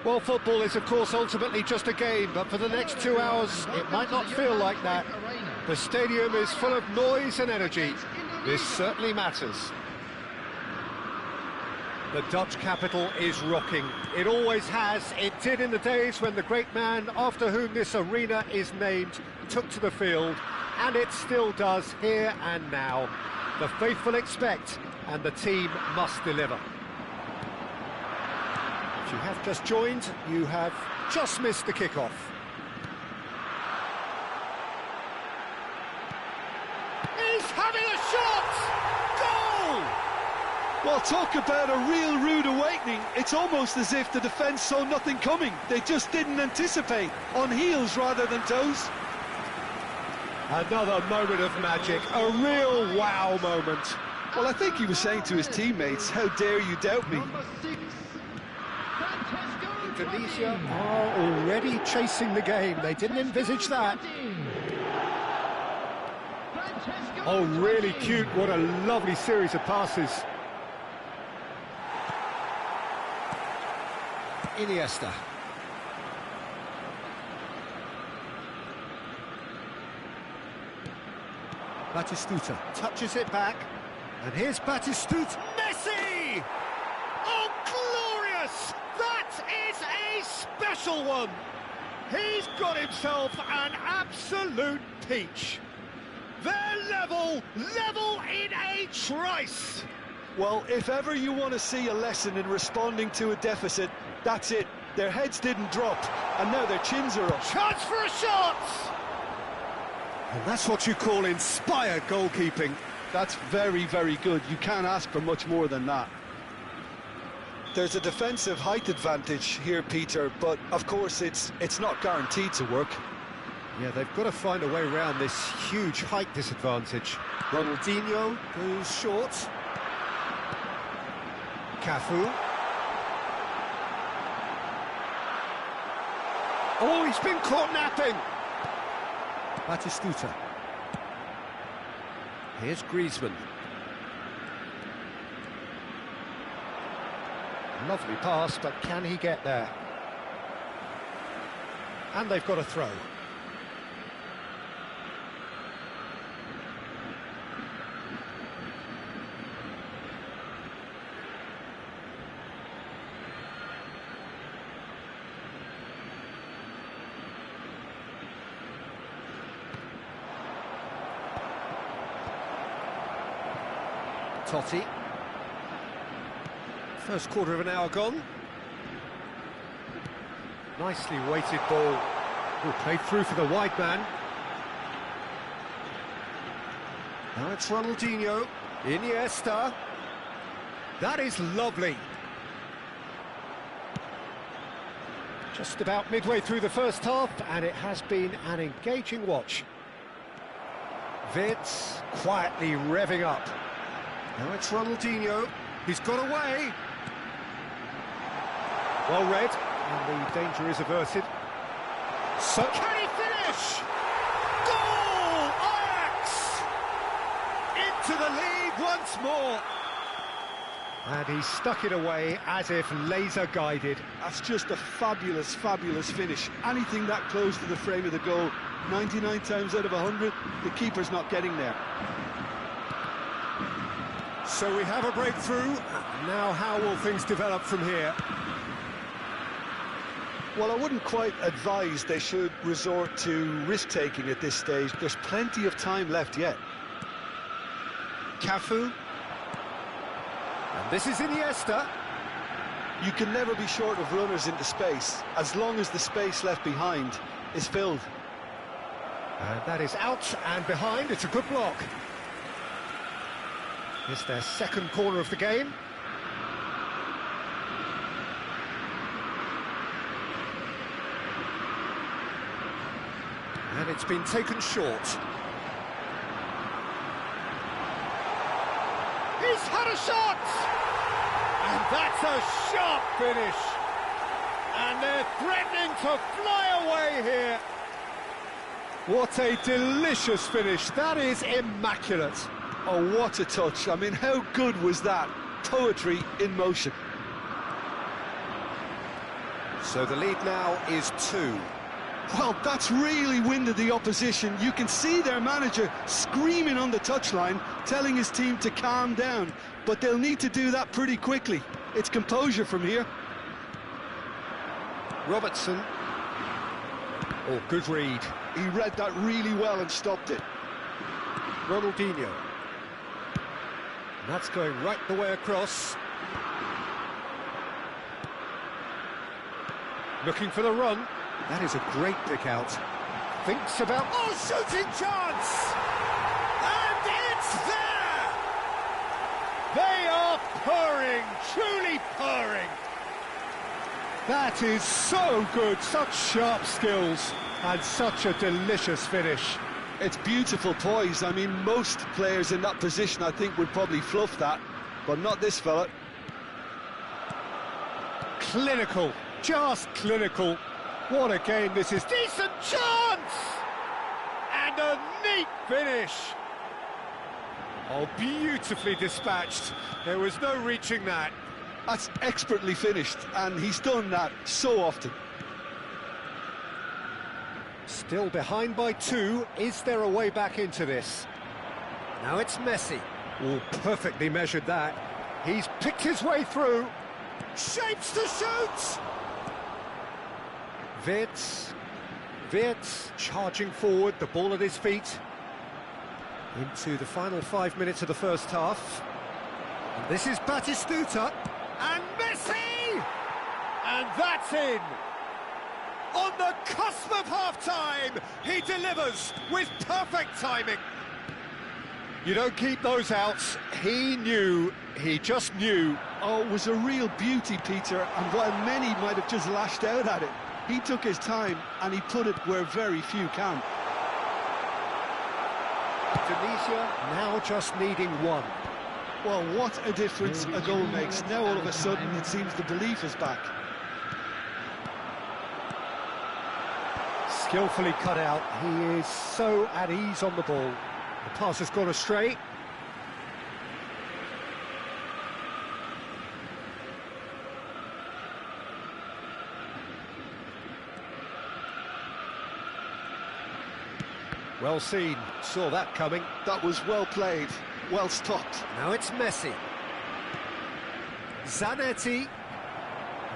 Well, football is, of course, ultimately just a game, but for the next 2 hours, it might not feel like that. The stadium is full of noise and energy. This certainly matters. The Dutch capital is rocking. It always has. It did in the days when the great man after whom this arena is named took to the field, and it still does here and now. The faithful expect, and the team must deliver. If you have just joined, you have just missed the kickoff. He's having a shot! Goal! Well, talk about a real rude awakening. It's almost as if the defence saw nothing coming. They just didn't anticipate. On heels rather than toes. Another moment of magic, a real wow moment. Well, I think he was saying to his teammates, how dare you doubt me? Indonesia are already chasing the game. They didn't envisage that. Oh, really cute. What a lovely series of passes. Iniesta. Batistuta touches it back. And here's Batistuta. Messi! Oh, glorious! That is a special one! He's got himself an absolute peach. They're level in a trice! Well, if ever you want to see a lesson in responding to a deficit, that's it. Their heads didn't drop, and now their chins are up. Chance for a shot! And that's what you call inspired goalkeeping. That's very, very good. You can't ask for much more than that. There's a defensive height advantage here, Peter, but of course it's not guaranteed to work. Yeah, they've got to find a way around this huge height disadvantage. Ronaldinho goes short. Cafu. Oh, he's been caught napping. Batistuta. Here's Griezmann. Lovely pass, but can he get there? And they've got a throw. Totti. First quarter of an hour gone. Nicely weighted ball. Oh, played through for the wide man. Now it's Ronaldinho. Iniesta. That is lovely. Just about midway through the first half, and it has been an engaging watch. Wirtz quietly revving up. Now it's Ronaldinho. He's got away. Well read, and the danger is averted. So can he finish? Goal! Ajax! Into the lead once more. And he stuck it away as if laser guided. That's just a fabulous, fabulous finish. Anything that close to the frame of the goal, 99 times out of 100, the keeper's not getting there. So we have a breakthrough. Now how will things develop from here? Well, I wouldn't quite advise they should resort to risk-taking at this stage. There's plenty of time left yet. Cafu. And this is Iniesta. You can never be short of runners into space, as long as the space left behind is filled. And that is out and behind. It's a good block. It's their second corner of the game. And it's been taken short. He's had a shot! And that's a sharp finish. And they're threatening to fly away here. What a delicious finish. That is immaculate. Oh, what a touch. I mean, how good was that? Poetry in motion. So the lead now is 2. Well, that's really winded the opposition. You can see their manager screaming on the touchline, telling his team to calm down. But they'll need to do that pretty quickly. It's composure from here. Robertson. Oh, good read. He read that really well and stopped it. Ronaldinho. And that's going right the way across. Looking for the run. That is a great pick out. Thinks about... Oh, shooting chance! And it's there! They are purring, truly purring. That is so good, such sharp skills, and such a delicious finish. It's beautiful poise. I mean, most players in that position, I think, would probably fluff that, but not this fella. Clinical, just clinical. What a game this is. Decent chance! And a neat finish. Oh, beautifully dispatched. There was no reaching that. That's expertly finished, and he's done that so often. Still behind by 2. Is there a way back into this? Now it's Messi. Oh, perfectly measured that. He's picked his way through. Shapes to shoot! Wirtz charging forward, the ball at his feet. Into the final 5 minutes of the first half. And this is Batistuta. And Messi! And that's in! On the cusp of half-time, he delivers with perfect timing. You don't keep those outs. He just knew. Oh, it was a real beauty, Peter, and while many might have just lashed out at it, he took his time and he put it where very few can. Tunisia now just needing 1. Well, what a difference a goal makes. Now all of a sudden it seems the belief is back. Skillfully cut out. He is so at ease on the ball. The pass has gone astray. Well seen, saw that coming. That was well played, well stopped. Now it's Messi. Zanetti.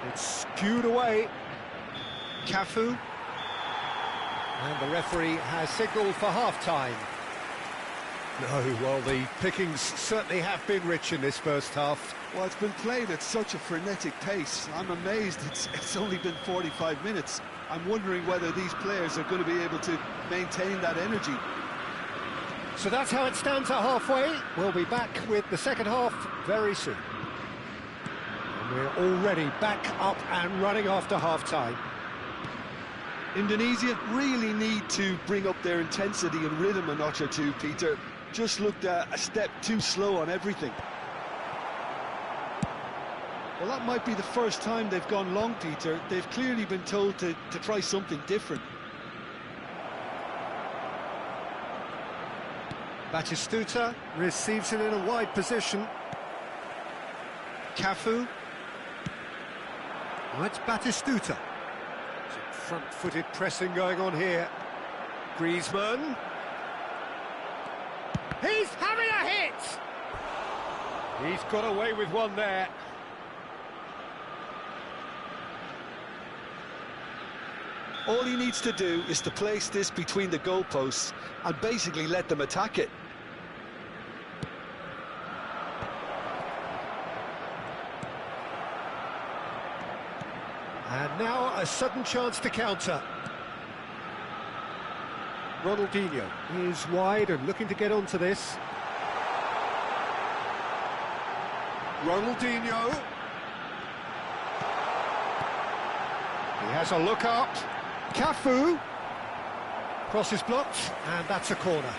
And it's skewed away. Cafu. And the referee has signalled for half-time. No, well, the pickings certainly have been rich in this first half. Well, it's been played at such a frenetic pace. I'm amazed it's only been 45 minutes. I'm wondering whether these players are going to be able to maintain that energy. So that's how it stands at halfway. We'll be back with the second half very soon. And we're already back up and running after half-time. Indonesia really need to bring up their intensity and rhythm a notch or two, Peter. Just looked a step too slow on everything. Well, that might be the first time they've gone long, Peter. They've clearly been told to try something different. Batistuta receives it in a wide position. Cafu. Now it's Batistuta. Some front-footed pressing going on here. Griezmann. He's having a hit! He's got away with one there. All he needs to do is to place this between the goalposts and basically let them attack it. And now a sudden chance to counter. Ronaldinho is wide and looking to get onto this. Ronaldinho. He has a look up. Cafu. Cross is blocked, and that's a corner.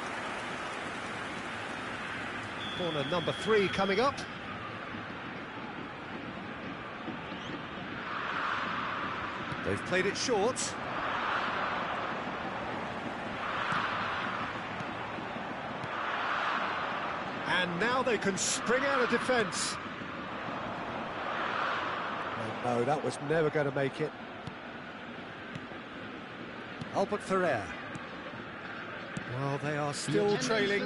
Corner number 3 coming up. They've played it short. And now they can spring out of defence. Oh, no, that was never going to make it. Albert Ferrer. Well, they are still trailing,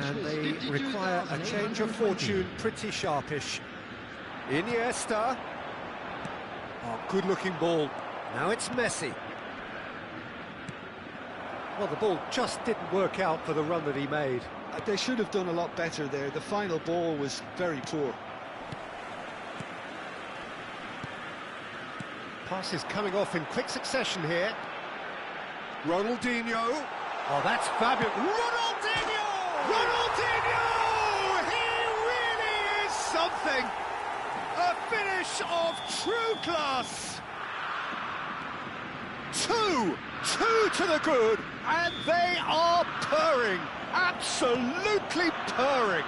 and they require a change of fortune, pretty sharpish. Iniesta. Oh, good-looking ball. Now it's Messi. Well, the ball just didn't work out for the run that he made. They should have done a lot better there. The final ball was very poor. Passes coming off in quick succession here. Ronaldinho. Oh, that's fabulous. Ronaldinho! Ronaldinho! He really is something. A finish of true class. Two to the good, and they are purring. Absolutely purring.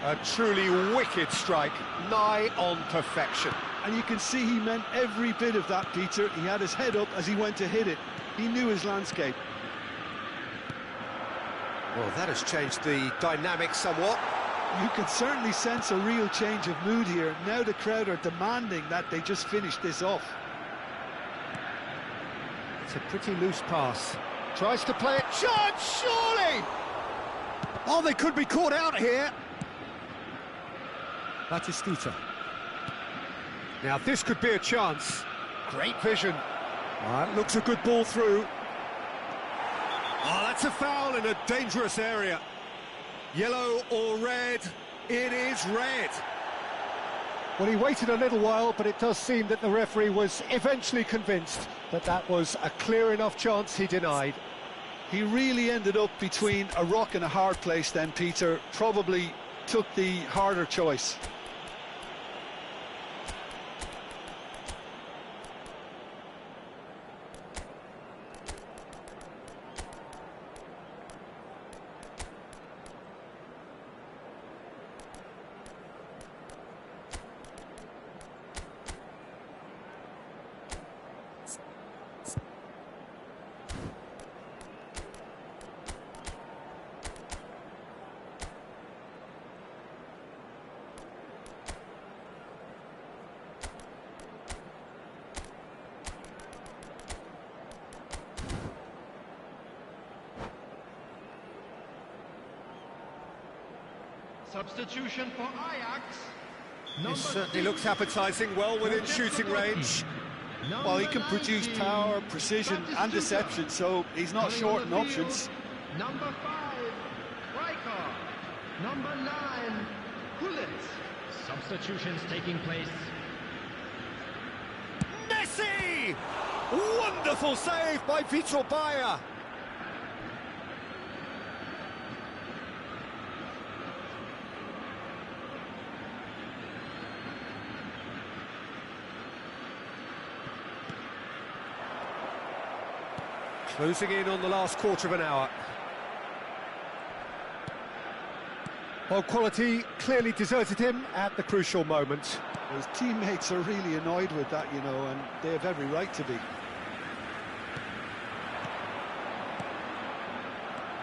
A truly wicked strike, nigh on perfection. And you can see he meant every bit of that, Peter. He had his head up as he went to hit it. He knew his landscape. Well, that has changed the dynamic somewhat. You can certainly sense a real change of mood here. Now the crowd are demanding that they just finish this off. It's a pretty loose pass. Tries to play it. Shot, surely! Oh, they could be caught out here. Batistita. Now, this could be a chance. Great vision. Looks a good ball through. Oh, that's a foul in a dangerous area. Yellow or red? It is red. Well, he waited a little while, but it does seem that the referee was eventually convinced that that was a clear enough chance he denied. He really ended up between a rock and a hard place then, Peter. Probably took the harder choice. Substitution for Ajax. This certainly looks appetising, well within shooting range. Well, he can produce power, precision and deception, so he's not short in options. Number 5, Riker. Number 9, Gullit. Substitutions taking place. Messi! Wonderful save by Vitor Bayer. Closing in on the last quarter of an hour. Well, quality clearly deserted him at the crucial moment. His teammates are really annoyed with that, you know, and they have every right to be.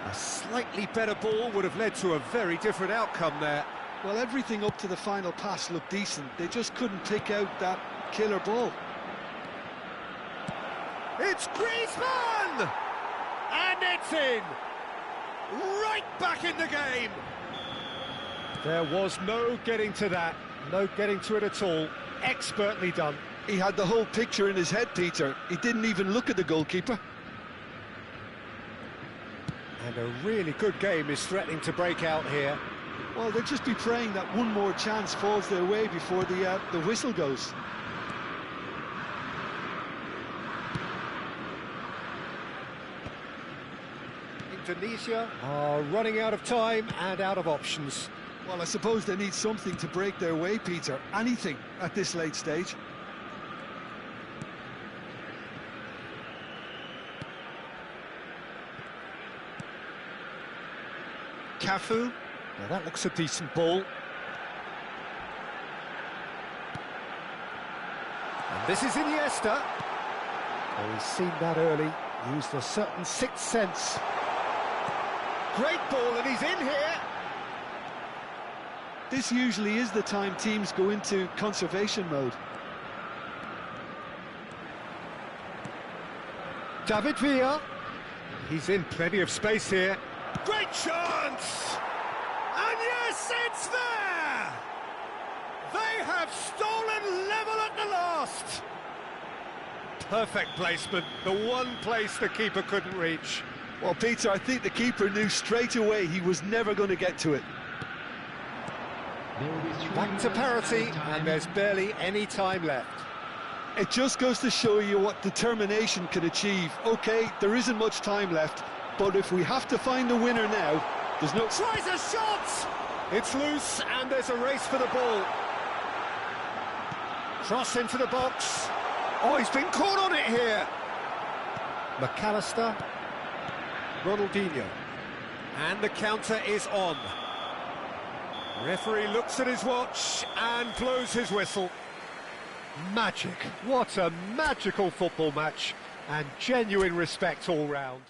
A slightly better ball would have led to a very different outcome there. Well, everything up to the final pass looked decent. They just couldn't pick out that killer ball. It's Griezmann! And it's in! Right back in the game! There was no getting to that, no getting to it at all. Expertly done. He had the whole picture in his head, Peter. He didn't even look at the goalkeeper. And a really good game is threatening to break out here. Well, they'll just be praying that one more chance falls their way before the whistle goes. Indonesia are running out of time and out of options. Well, I suppose they need something to break their way, Peter. Anything at this late stage. Cafu. Now that looks a decent ball. And this is Iniesta. Oh, he's seen that early. Used a certain sixth sense. Great ball, and he's in here. This usually is the time teams go into conservation mode. David Villa. He's in plenty of space here. Great chance! And yes, it's there! They have stolen level at the last! Perfect placement, the one place the keeper couldn't reach. Well, Peter, I think the keeper knew straight away he was never going to get to it. Back to parity, and there's barely any time left. It just goes to show you what determination can achieve. OK, there isn't much time left, but if we have to find a winner now, there's no... Tries a shot! It's loose, and there's a race for the ball. Cross into the box. Oh, he's been caught on it here. McAllister. Ronaldinho. And the counter is on. Referee looks at his watch and blows his whistle. Magic. What a magical football match, and genuine respect all round.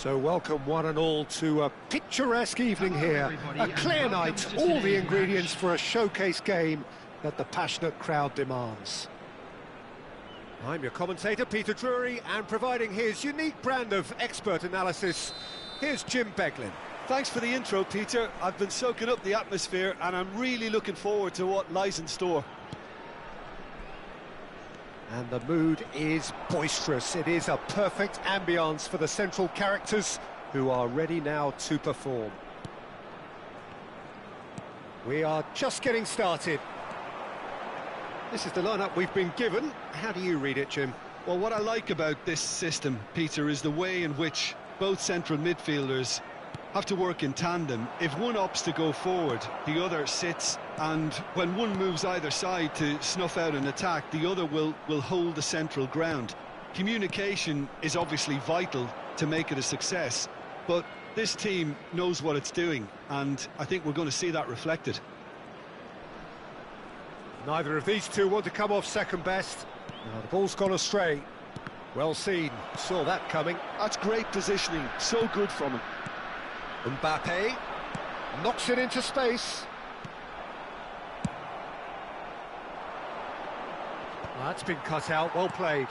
So welcome one and all to a picturesque evening here, a clear night, all the ingredients for a showcase game that the passionate crowd demands. I'm your commentator, Peter Drury, and providing his unique brand of expert analysis, here's Jim Beglin. Thanks for the intro, Peter. I've been soaking up the atmosphere and I'm really looking forward to what lies in store. And the mood is boisterous. It is a perfect ambience for the central characters who are ready now to perform. We are just getting started. This is the lineup we've been given. How do you read it, Jim? Well, what I like about this system, Peter, is the way in which both central midfielders have to work in tandem. If one opts to go forward, the other sits, and when one moves either side to snuff out an attack, the other will hold the central ground. Communication is obviously vital to make it a success, but this team knows what it's doing, and I think we're going to see that reflected. Neither of these two want to come off second best. Now the ball's gone astray. Well seen, saw that coming. That's great positioning, so good from him. Mbappe knocks it into space. That's been cut out, well played.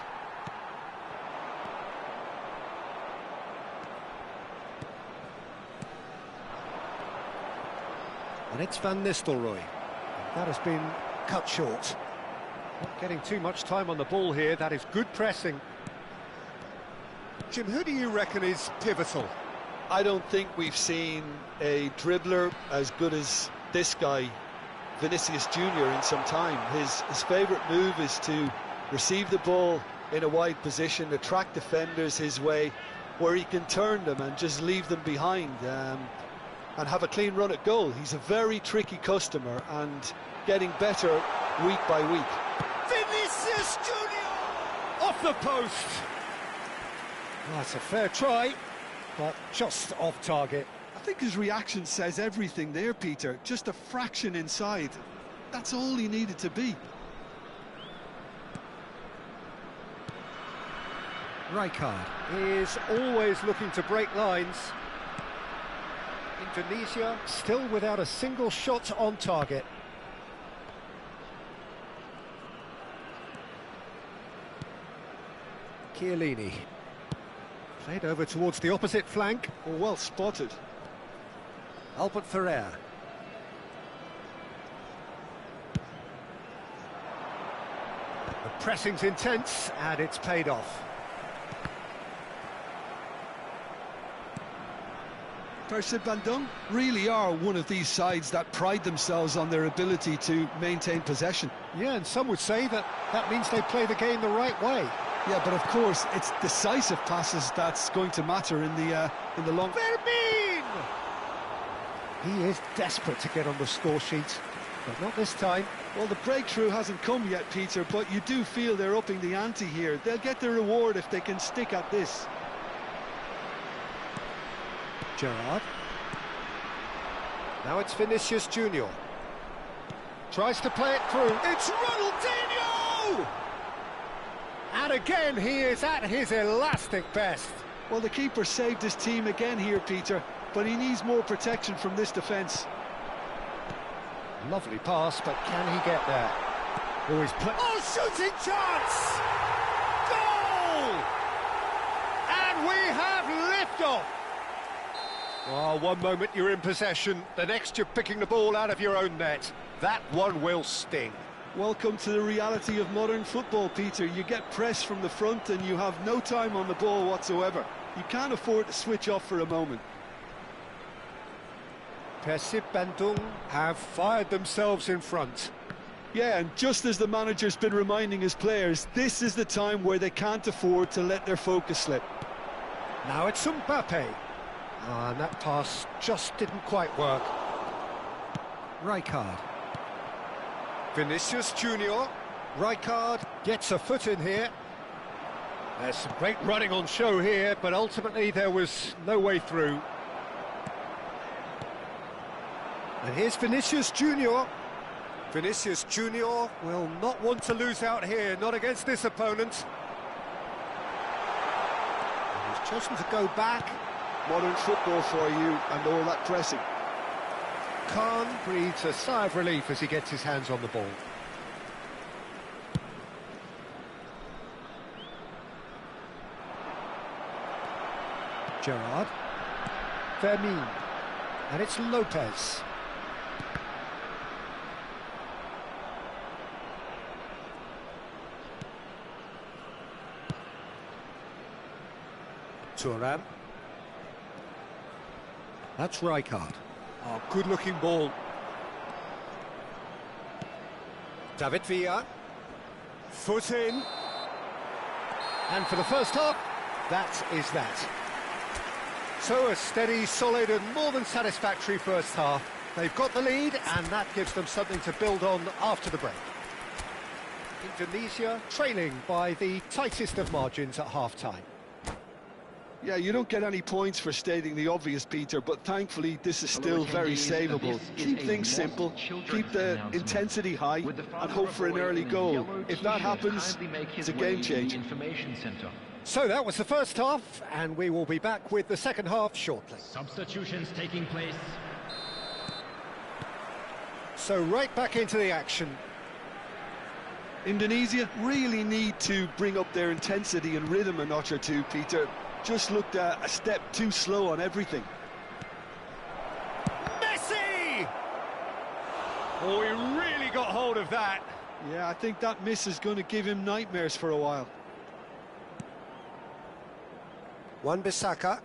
And it's Van Nistelrooy. That has been cut short. Not getting too much time on the ball here, that is good pressing. Jim, who do you reckon is pivotal? I don't think we've seen a dribbler as good as this guy, Vinicius Junior, in some time. His favourite move is to receive the ball in a wide position, attract defenders his way, where he can turn them and just leave them behind and have a clean run at goal. He's a very tricky customer and getting better week by week. Vinicius Junior! Off the post! That's a fair try, but just off target. I think his reaction says everything there, Peter. Just a fraction inside. That's all he needed to be. Rijkaard is always looking to break lines. Indonesia still without a single shot on target. Chiellini. Played over towards the opposite flank. Well spotted. Albert Ferrer. The pressing's intense and it's paid off. Bandung really are one of these sides that pride themselves on their ability to maintain possession. Yeah, and some would say that that means they play the game the right way. Yeah, but of course, it's decisive passes that's going to matter in the long... Vermeer! He is desperate to get on the score sheet, but not this time. Well, the breakthrough hasn't come yet, Peter, but you do feel they're upping the ante here. They'll get their reward if they can stick at this. Gerrard. Now it's Vinicius Junior. Tries to play it through. It's Ronaldinho! And again, he is at his elastic best. Well, the keeper saved his team again here, Peter, but he needs more protection from this defence. Lovely pass, but can he get there? Oh, he's shooting chance! Goal! And we have liftoff! Oh, one moment you're in possession, the next you're picking the ball out of your own net. That one will sting. Welcome to the reality of modern football, Peter. You get pressed from the front and you have no time on the ball whatsoever. You can't afford to switch off for a moment. Persib Bandung have fired themselves in front. Yeah, and just as the manager's been reminding his players, this is the time where they can't afford to let their focus slip. Now it's Mbappe. And that pass just didn't quite work. Rijkaard. Vinicius Junior. Rijkaard gets a foot in here. There's some great running on show here, but ultimately there was no way through. And here's Vinicius Junior. Vinicius Junior will not want to lose out here, not against this opponent. And he's chosen to go back. Modern football for you and all that pressing. Khan breathes a sigh of relief as he gets his hands on the ball. Gerrard. Vermeer. And it's Lopez. Thuram. That's Rijkaard. Oh, good-looking ball. David Villa. Foot in. And for the first half, that is that. So a steady, solid and more than satisfactory first half. They've got the lead and that gives them something to build on after the break. Indonesia trailing by the tightest of margins at half-time. Yeah, you don't get any points for stating the obvious, Peter, but thankfully this is still very savable. Keep things simple, keep the intensity high, and hope for an early goal. If that happens, it's a game changer. So that was the first half, and we will be back with the second half shortly. Substitutions taking place. So right back into the action. Indonesia really need to bring up their intensity and rhythm a notch or two, Peter. Just looked a step too slow on everything. Messi! Oh, he really got hold of that. Yeah, I think that miss is going to give him nightmares for a while. Wan-Bissaka.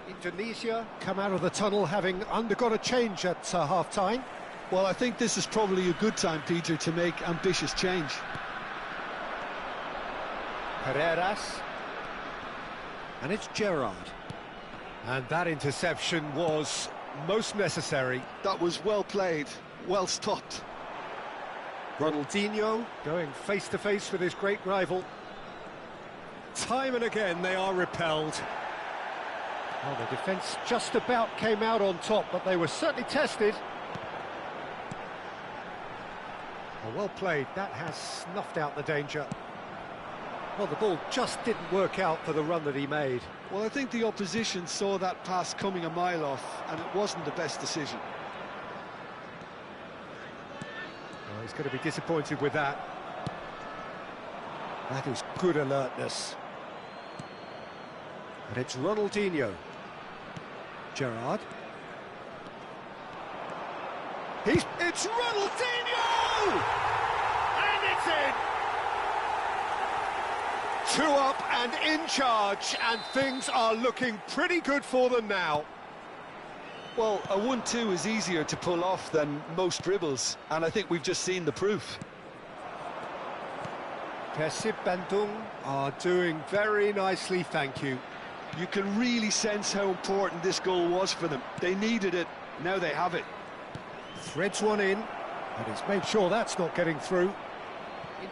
Indonesia come out of the tunnel having undergone a change at half-time. Well, I think this is probably a good time, Peter, to make ambitious change. Herreras. And it's Gerrard. And that interception was most necessary. That was well played, well stopped. Ronaldinho going face-to-face with his great rival. Time and again they are repelled. Well, the defence just about came out on top, but they were certainly tested. Well played, that has snuffed out the danger. Well, the ball just didn't work out for the run that he made. Well, I think the opposition saw that pass coming a mile off, and it wasn't the best decision. Well, he's going to be disappointed with that. That is good alertness. And it's Ronaldinho. Gerrard. It's Ronaldinho! And it's in! 2 up and in charge, and things are looking pretty good for them now. Well, a 1-2 is easier to pull off than most dribbles, and I think we've just seen the proof. Persib Bandung are doing very nicely, thank you. You can really sense how important this goal was for them. They needed it, now they have it. Threads one in, and he's made sure that's not getting through.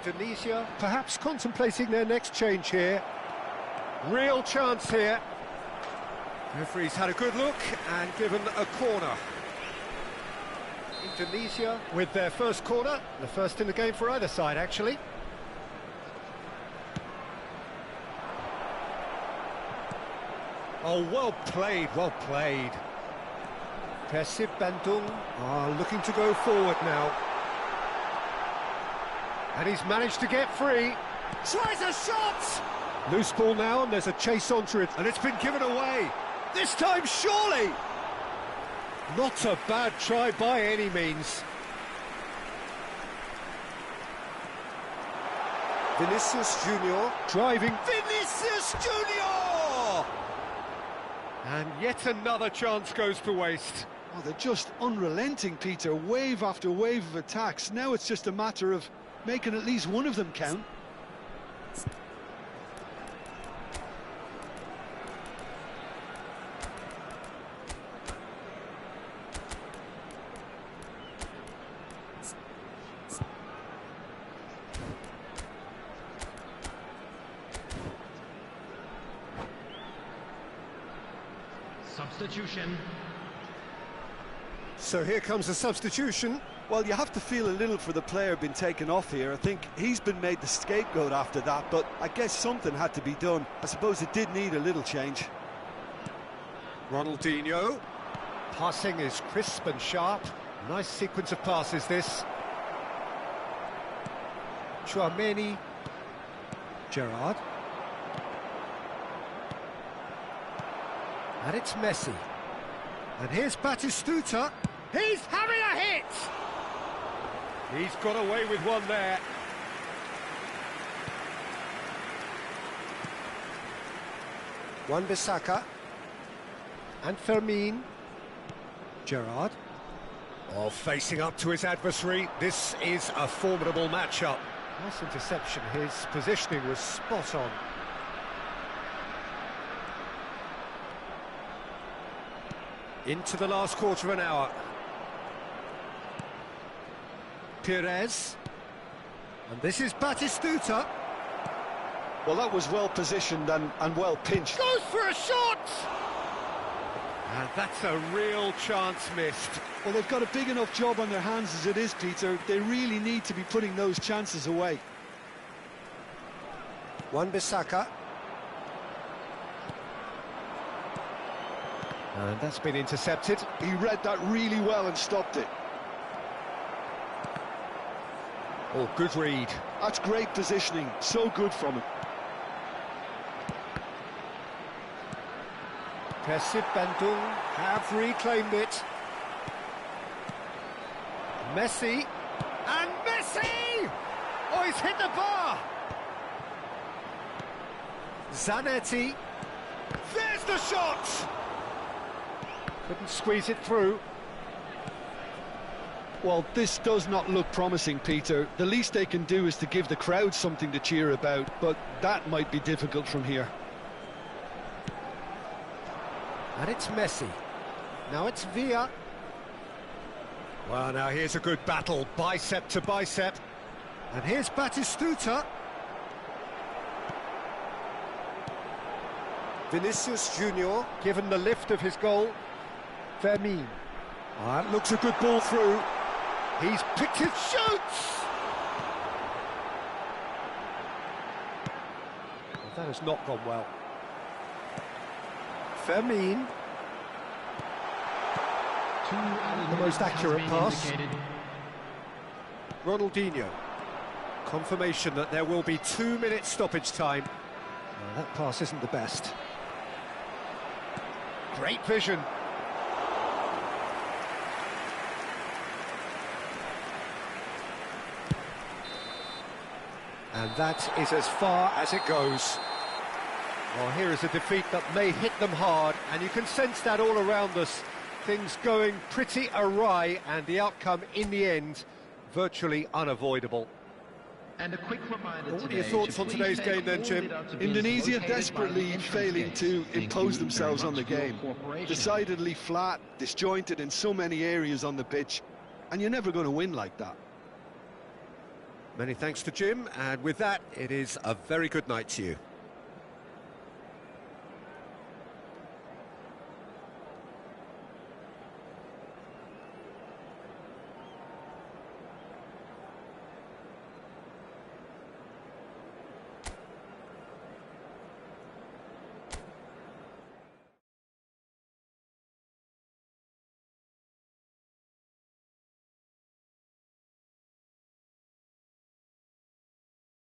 Indonesia perhaps contemplating their next change here. Real chance here. Referee's had a good look and given a corner. Indonesia with their first corner, the first in the game for either side, actually. Oh, well played, well played. Persib Bandung are looking to go forward now. And he's managed to get free. Tries a shot! Loose ball now, and there's a chase onto it, and it's been given away. This time, surely! Not a bad try by any means. Vinicius Junior driving. Vinicius Junior! And yet another chance goes to waste. Oh, they're just unrelenting, Peter. Wave after wave of attacks. Now it's just a matter of making at least one of them count. Substitution. So here comes a substitution. Well, you have to feel a little for the player being taken off here. I think he's been made the scapegoat after that, but I guess something had to be done. I suppose it did need a little change. Ronaldinho. Passing is crisp and sharp. Nice sequence of passes, this. Chouameni. Gerrard. And it's Messi. And here's Batistuta. He's having a hit! He's got away with one there. Wan-Bissaka. And Fermin. Gerrard. Oh, facing up to his adversary. This is a formidable matchup. Nice interception. His positioning was spot on. Into the last quarter of an hour. Pires. And this is Batistuta. Well, that was well positioned and well pinched. Goes for a shot! And that's a real chance missed. Well, they've got a big enough job on their hands as it is, Peter. They really need to be putting those chances away. Wan-Bissaka. And that's been intercepted. He read that really well and stopped it. Oh, good read. That's great positioning. So good from him. Persib Bandung have reclaimed it. Messi. And Messi! Oh, he's hit the bar! Zanetti. There's the shot! Couldn't squeeze it through. Well, this does not look promising, Peter. The least they can do is to give the crowd something to cheer about, but that might be difficult from here. And it's Messi. Now it's Villa. Well, now here's a good battle, bicep to bicep. And here's Batistuta. Vinicius Junior, given the lift of his goal. Fermin. That looks a good ball through. He's picked his shoots! Well, that has not gone well. Fermin. The most accurate pass. Ronaldinho. Confirmation that there will be 2 minutes stoppage time. That pass isn't the best. Great vision. And that is as far as it goes. Well, here is a defeat that may hit them hard, and you can sense that all around us. Things going pretty awry, and the outcome in the end virtually unavoidable. And a quick reminder. What are your thoughts on today's game then, Jim? Indonesia desperately failing to impose themselves on the game. Decidedly flat, disjointed in so many areas on the pitch, and you're never going to win like that. Many thanks to Jim, and with that, it is a very good night to you.